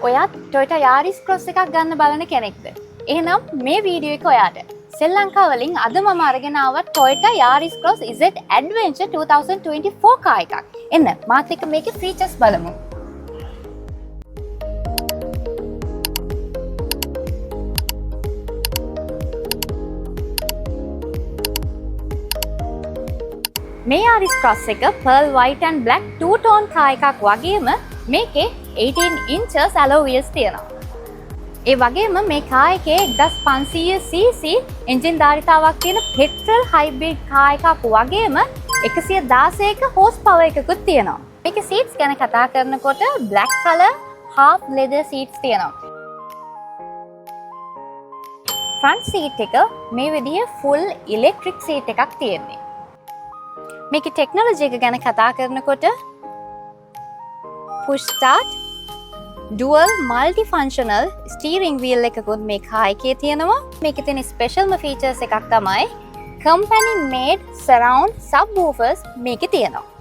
ඔයත් Toyota Yaris Cross එකක් ගන්න බලන කෙනෙක්ද? එහෙනම් මේ වීඩියෝ එක ඔයාට. ශ්‍රී ලංකාව වලින් අද මම අරගෙන ආවා Toyota Yaris Cross Z Adventure 2024 car එකක්. එන්න මාත් එක්ක මේකේ ෆීචර්ස් බලමු. මේ Yaris Cross එක pearl white and black two tone car එකක් වගේම මේකේ 18 inches alloy wheels තියෙනවා. ඒ වගේම මේ කාර් එකේ 1500cc එන්ජින් ධාරිතාවක් තියෙන petrol hybrid කාර් එකක් වගේම 116ක horse power එකකුත් තියෙනවා. මේකේ seats ගැන කතා කරනකොට black color half leather seats තියෙනවා. front seat එක මේ විදිහේ full electric seat එකක් තියෙන්නේ. මේකේ technology එක ගැන කතා කරනකොට push start dual multifunctional steering wheel එකකුත් මේ කාර් එකේ තියෙනවා. මේකේ තියෙන ස්පෙෂල්ම ෆීචර්ස් එකක් තමයි company made surround subwoofers මේකේ තියෙනවා.